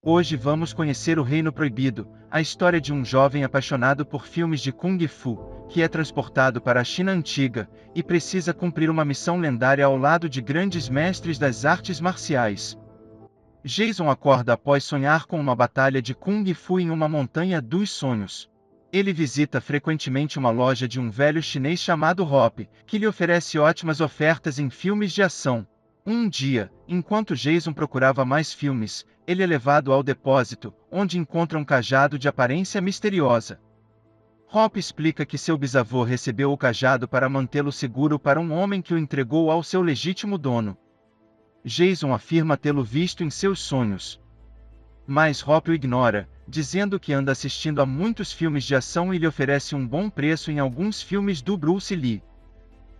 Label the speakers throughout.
Speaker 1: Hoje vamos conhecer o Reino Proibido, a história de um jovem apaixonado por filmes de Kung Fu, que é transportado para a China antiga, e precisa cumprir uma missão lendária ao lado de grandes mestres das artes marciais. Jason acorda após sonhar com uma batalha de Kung Fu em uma montanha dos sonhos. Ele visita frequentemente uma loja de um velho chinês chamado Hop, que lhe oferece ótimas ofertas em filmes de ação. Um dia, enquanto Jason procurava mais filmes, ele é levado ao depósito, onde encontra um cajado de aparência misteriosa. Hop explica que seu bisavô recebeu o cajado para mantê-lo seguro para um homem que o entregou ao seu legítimo dono. Jason afirma tê-lo visto em seus sonhos. Mas Hop o ignora, dizendo que anda assistindo a muitos filmes de ação e lhe oferece um bom preço em alguns filmes do Bruce Lee.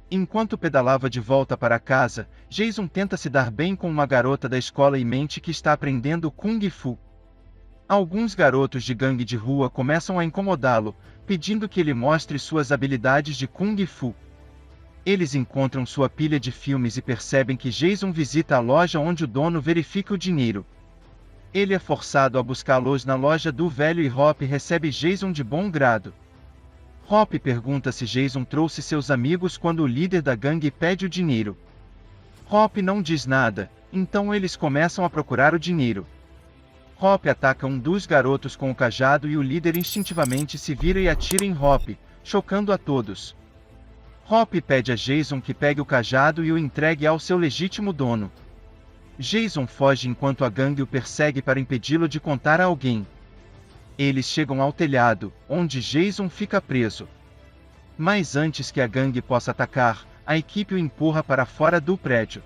Speaker 1: Enquanto pedalava de volta para casa, Jason tenta se dar bem com uma garota da escola e mente que está aprendendo Kung Fu. Alguns garotos de gangue de rua começam a incomodá-lo, pedindo que ele mostre suas habilidades de Kung Fu. Eles encontram sua pilha de filmes e percebem que Jason visita a loja onde o dono verifica o dinheiro. Ele é forçado a buscá-los na loja do velho e Hop recebe Jason de bom grado. Hop pergunta se Jason trouxe seus amigos quando o líder da gangue pede o dinheiro. Hop não diz nada, então eles começam a procurar o dinheiro. Hop ataca um dos garotos com o cajado e o líder instintivamente se vira e atira em Hop, chocando a todos. Hop pede a Jason que pegue o cajado e o entregue ao seu legítimo dono. Jason foge enquanto a gangue o persegue para impedi-lo de contar a alguém. Eles chegam ao telhado, onde Jason fica preso. Mas antes que a gangue possa atacar, a equipe o empurra para fora do prédio.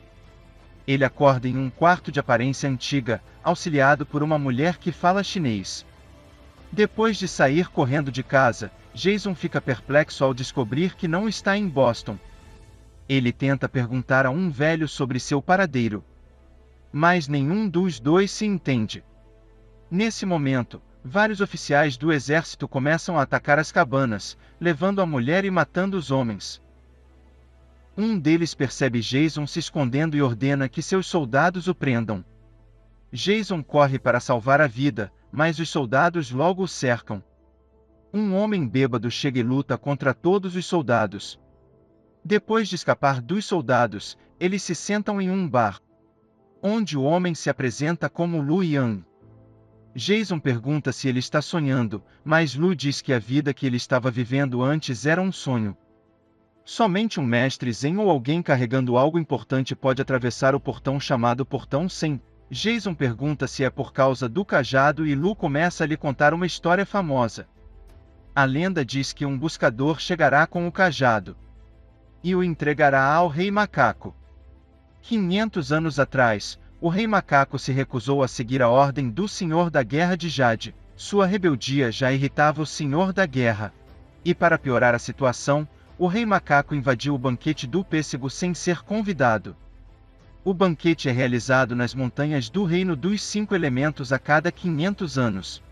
Speaker 1: Ele acorda em um quarto de aparência antiga, auxiliado por uma mulher que fala chinês. Depois de sair correndo de casa, Jason fica perplexo ao descobrir que não está em Boston. Ele tenta perguntar a um velho sobre seu paradeiro. Mas nenhum dos dois se entende. Nesse momento, vários oficiais do exército começam a atacar as cabanas, levando a mulher e matando os homens. Um deles percebe Jason se escondendo e ordena que seus soldados o prendam. Jason corre para salvar a vida, mas os soldados logo o cercam. Um homem bêbado chega e luta contra todos os soldados. Depois de escapar dos soldados, eles se sentam em um bar, onde o homem se apresenta como Lu Yang. Jason pergunta se ele está sonhando, mas Lu diz que a vida que ele estava vivendo antes era um sonho. Somente um mestre zen ou alguém carregando algo importante pode atravessar o portão chamado Portão 100. Jason pergunta se é por causa do cajado e Lu começa a lhe contar uma história famosa. A lenda diz que um buscador chegará com o cajado e o entregará ao Rei Macaco. 500 anos atrás, o Rei Macaco se recusou a seguir a ordem do Senhor da Guerra de Jade. Sua rebeldia já irritava o Senhor da Guerra. E para piorar a situação, o Rei Macaco invadiu o banquete do pêssego sem ser convidado. O banquete é realizado nas montanhas do Reino dos Cinco Elementos a cada 500 anos.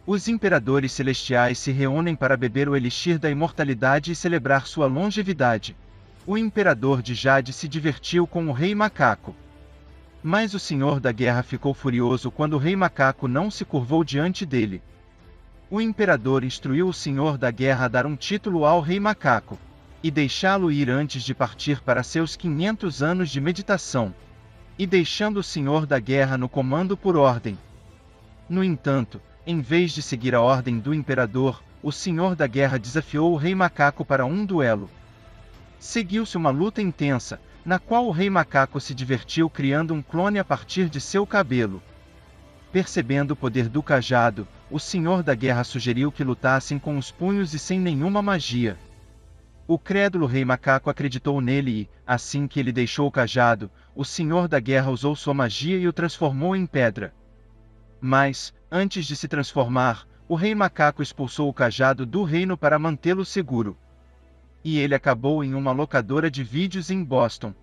Speaker 1: Os imperadores celestiais se reúnem para beber o elixir da imortalidade e celebrar sua longevidade. O imperador de Jade se divertiu com o Rei Macaco. Mas o Senhor da Guerra ficou furioso quando o Rei Macaco não se curvou diante dele. O imperador instruiu o Senhor da Guerra a dar um título ao Rei Macaco e deixá-lo ir antes de partir para seus 500 anos de meditação, e deixando o Senhor da Guerra no comando por ordem. No entanto, em vez de seguir a ordem do imperador, o Senhor da Guerra desafiou o Rei Macaco para um duelo. Seguiu-se uma luta intensa, na qual o Rei Macaco se divertiu criando um clone a partir de seu cabelo. Percebendo o poder do cajado, o Senhor da Guerra sugeriu que lutassem com os punhos e sem nenhuma magia. O crédulo Rei Macaco acreditou nele e, assim que ele deixou o cajado, o Senhor da Guerra usou sua magia e o transformou em pedra. Mas, antes de se transformar, o Rei Macaco expulsou o cajado do reino para mantê-lo seguro. E ele acabou em uma locadora de vídeos em Boston.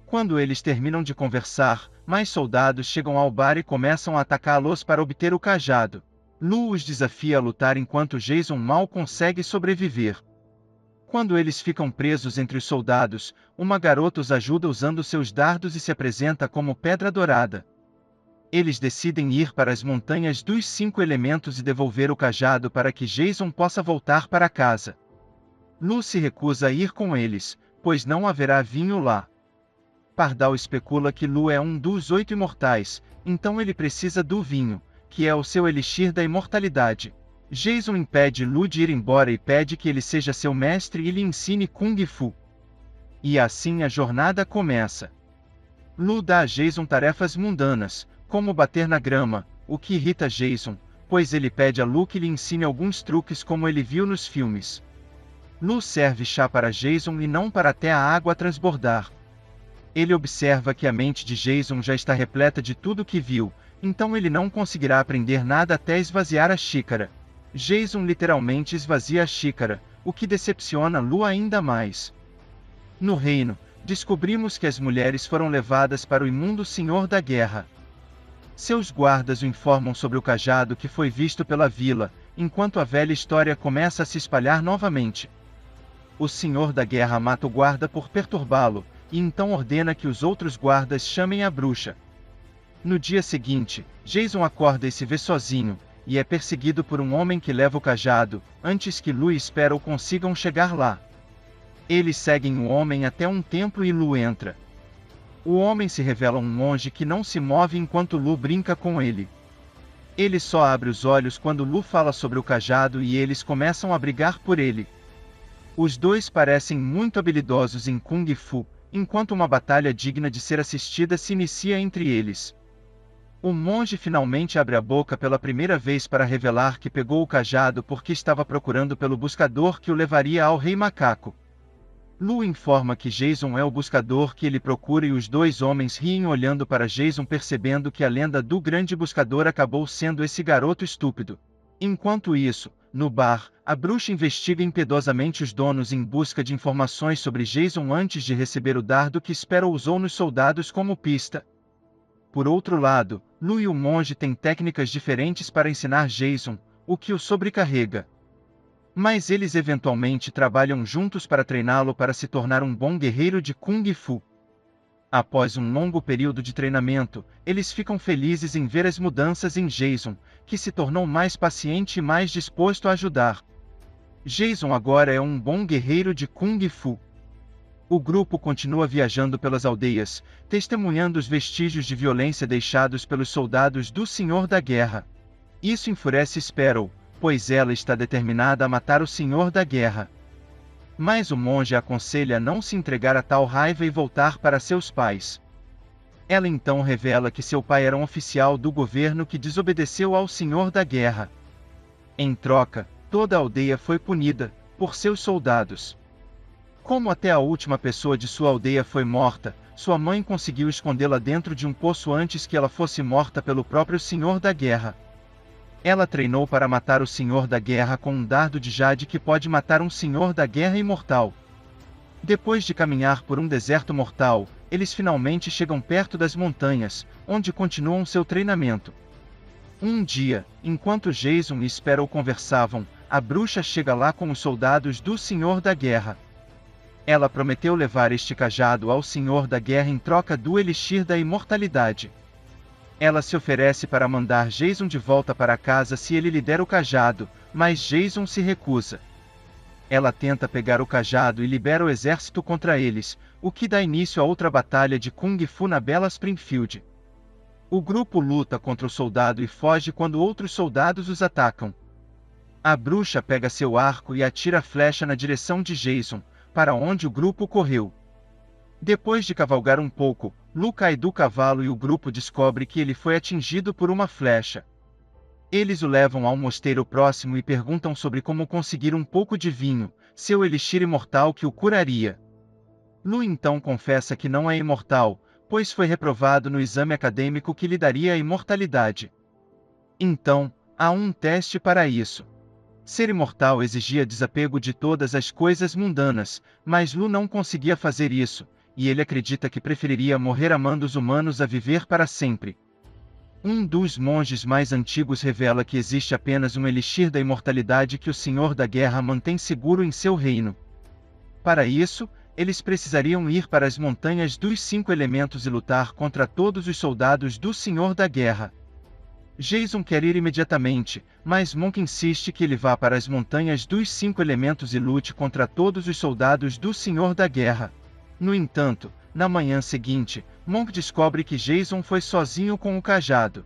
Speaker 1: Quando eles terminam de conversar, mais soldados chegam ao bar e começam a atacá-los para obter o cajado. Lu os desafia a lutar enquanto Jason mal consegue sobreviver. Quando eles ficam presos entre os soldados, uma garota os ajuda usando seus dardos e se apresenta como Pedra Dourada. Eles decidem ir para as montanhas dos 5 elementos e devolver o cajado para que Jason possa voltar para casa. Lu se recusa a ir com eles, pois não haverá vinho lá. Pardal especula que Lu é um dos 8 imortais, então ele precisa do vinho, que é o seu elixir da imortalidade. Jason impede Lu de ir embora e pede que ele seja seu mestre e lhe ensine Kung Fu. E assim a jornada começa. Lu dá a Jason tarefas mundanas, como bater na grama, o que irrita Jason, pois ele pede a Lu que lhe ensine alguns truques como ele viu nos filmes. Lu serve chá para Jason e não para até a água transbordar. Ele observa que a mente de Jason já está repleta de tudo que viu, então ele não conseguirá aprender nada até esvaziar a xícara. Jason literalmente esvazia a xícara, o que decepciona Lu ainda mais. No reino, descobrimos que as mulheres foram levadas para o imundo Senhor da Guerra. Seus guardas o informam sobre o cajado que foi visto pela vila, enquanto a velha história começa a se espalhar novamente. O Senhor da Guerra mata o guarda por perturbá-lo, e então ordena que os outros guardas chamem a bruxa. No dia seguinte, Jason acorda e se vê sozinho, e é perseguido por um homem que leva o cajado, antes que Lu e Sparrow consigam chegar lá. Eles seguem o homem até um templo e Lu entra. O homem se revela um monge que não se move enquanto Lu brinca com ele. Ele só abre os olhos quando Lu fala sobre o cajado e eles começam a brigar por ele. Os dois parecem muito habilidosos em Kung Fu, enquanto uma batalha digna de ser assistida se inicia entre eles. O monge finalmente abre a boca pela primeira vez para revelar que pegou o cajado porque estava procurando pelo buscador que o levaria ao Rei Macaco. Lu informa que Jason é o buscador que ele procura e os dois homens riem olhando para Jason, percebendo que a lenda do grande buscador acabou sendo esse garoto estúpido. Enquanto isso, no bar, a bruxa investiga impiedosamente os donos em busca de informações sobre Jason antes de receber o dardo que Sparrow usou nos soldados como pista. Por outro lado, Lu e o monge têm técnicas diferentes para ensinar Jason, o que o sobrecarrega. Mas eles eventualmente trabalham juntos para treiná-lo para se tornar um bom guerreiro de Kung Fu. Após um longo período de treinamento, eles ficam felizes em ver as mudanças em Jason, que se tornou mais paciente e mais disposto a ajudar. Jason agora é um bom guerreiro de Kung Fu. O grupo continua viajando pelas aldeias, testemunhando os vestígios de violência deixados pelos soldados do Senhor da Guerra. Isso enfurece Sparrow, pois ela está determinada a matar o Senhor da Guerra. Mas o monge a aconselha a não se entregar a tal raiva e voltar para seus pais. Ela então revela que seu pai era um oficial do governo que desobedeceu ao Senhor da Guerra. Em troca, toda a aldeia foi punida, por seus soldados. Como até a última pessoa de sua aldeia foi morta, sua mãe conseguiu escondê-la dentro de um poço antes que ela fosse morta pelo próprio Senhor da Guerra. Ela treinou para matar o Senhor da Guerra com um dardo de jade que pode matar um Senhor da Guerra imortal. Depois de caminhar por um deserto mortal, eles finalmente chegam perto das montanhas, onde continuam seu treinamento. Um dia, enquanto Jason e Sparrow conversavam, a bruxa chega lá com os soldados do Senhor da Guerra. Ela prometeu levar este cajado ao Senhor da Guerra em troca do elixir da imortalidade. Ela se oferece para mandar Jason de volta para casa se ele lhe der o cajado, mas Jason se recusa. Ela tenta pegar o cajado e libera o exército contra eles, o que dá início a outra batalha de Kung Fu na Bela Springfield. O grupo luta contra o soldado e foge quando outros soldados os atacam. A bruxa pega seu arco e atira a flecha na direção de Jason, para onde o grupo correu. Depois de cavalgar um pouco, Lu cai do cavalo e o grupo descobre que ele foi atingido por uma flecha. Eles o levam ao mosteiro próximo e perguntam sobre como conseguir um pouco de vinho, seu elixir imortal que o curaria. Lu então confessa que não é imortal, pois foi reprovado no exame acadêmico que lhe daria a imortalidade. Então, há um teste para isso. Ser imortal exigia desapego de todas as coisas mundanas, mas Lu não conseguia fazer isso, e ele acredita que preferiria morrer amando os humanos a viver para sempre. Um dos monges mais antigos revela que existe apenas um elixir da imortalidade que o Senhor da Guerra mantém seguro em seu reino. Para isso, eles precisariam ir para as Montanhas dos Cinco Elementos e lutar contra todos os soldados do Senhor da Guerra. Jason quer ir imediatamente, mas Monk insiste que ele vá para as Montanhas dos Cinco Elementos e lute contra todos os soldados do Senhor da Guerra. No entanto, na manhã seguinte, Monk descobre que Jason foi sozinho com o cajado.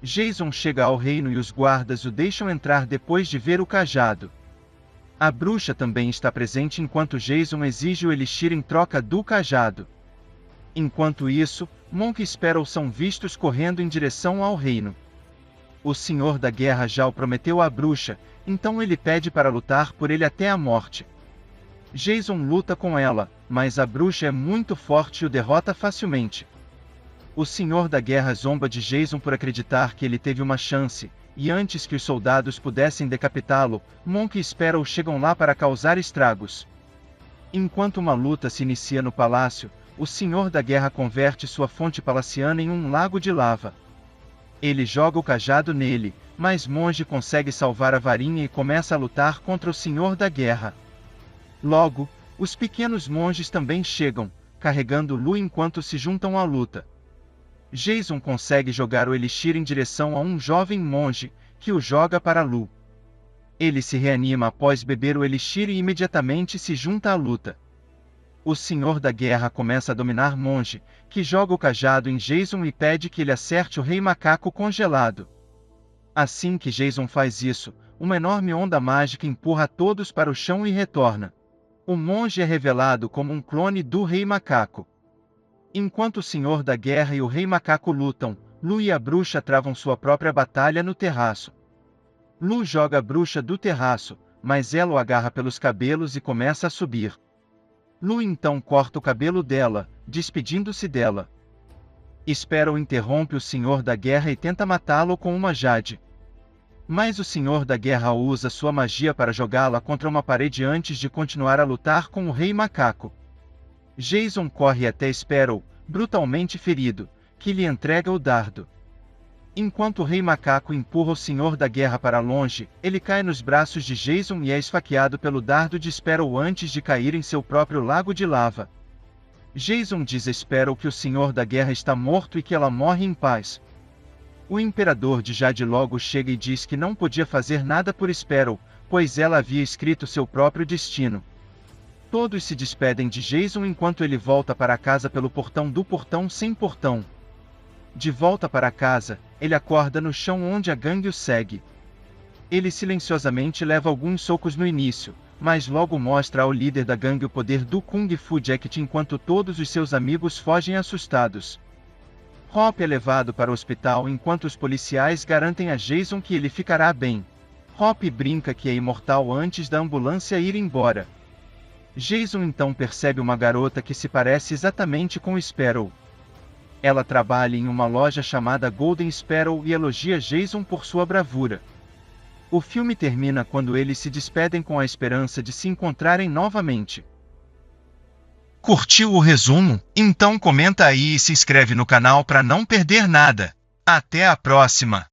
Speaker 1: Jason chega ao reino e os guardas o deixam entrar depois de ver o cajado. A bruxa também está presente enquanto Jason exige o elixir em troca do cajado. Enquanto isso, Monk e Sparrow são vistos correndo em direção ao reino. O Senhor da Guerra já o prometeu à bruxa, então ele pede para lutar por ele até a morte. Jason luta com ela, mas a bruxa é muito forte e o derrota facilmente. O Senhor da Guerra zomba de Jason por acreditar que ele teve uma chance, e antes que os soldados pudessem decapitá-lo, Monk e Sparrow chegam lá para causar estragos. Enquanto uma luta se inicia no palácio, o Senhor da Guerra converte sua fonte palaciana em um lago de lava. Ele joga o cajado nele, mas Monge consegue salvar a varinha e começa a lutar contra o Senhor da Guerra. Logo, os pequenos monges também chegam, carregando Lu enquanto se juntam à luta. Jason consegue jogar o elixir em direção a um jovem monge, que o joga para Lu. Ele se reanima após beber o elixir e imediatamente se junta à luta. O Senhor da Guerra começa a dominar Monge, que joga o cajado em Jason e pede que ele acerte o Rei Macaco congelado. Assim que Jason faz isso, uma enorme onda mágica empurra todos para o chão e retorna. O monge é revelado como um clone do Rei Macaco. Enquanto o Senhor da Guerra e o Rei Macaco lutam, Lu e a bruxa travam sua própria batalha no terraço. Lu joga a bruxa do terraço, mas ela o agarra pelos cabelos e começa a subir. Lu então corta o cabelo dela, despedindo-se dela. Sparrow interrompe o Senhor da Guerra e tenta matá-lo com uma jade. Mas o Senhor da Guerra usa sua magia para jogá-la contra uma parede antes de continuar a lutar com o Rei Macaco. Jason corre até Sparrow, brutalmente ferido, que lhe entrega o dardo. Enquanto o Rei Macaco empurra o Senhor da Guerra para longe, ele cai nos braços de Jason e é esfaqueado pelo dardo de Sparrow antes de cair em seu próprio lago de lava. Jason diz a Sparrow que o Senhor da Guerra está morto e que ela morre em paz. O Imperador de Jade logo chega e diz que não podia fazer nada por Sparrow, pois ela havia escrito seu próprio destino. Todos se despedem de Jason enquanto ele volta para casa pelo portão do portão sem portão. De volta para casa, ele acorda no chão onde a gangue o segue. Ele silenciosamente leva alguns socos no início, mas logo mostra ao líder da gangue o poder do Kung Fu Jacket enquanto todos os seus amigos fogem assustados. Hop é levado para o hospital enquanto os policiais garantem a Jason que ele ficará bem. Hop brinca que é imortal antes da ambulância ir embora. Jason então percebe uma garota que se parece exatamente com Sparrow. Ela trabalha em uma loja chamada Golden Sparrow e elogia Jason por sua bravura. O filme termina quando eles se despedem com a esperança de se encontrarem novamente. Curtiu o resumo? Então comenta aí e se inscreve no canal para não perder nada. Até a próxima!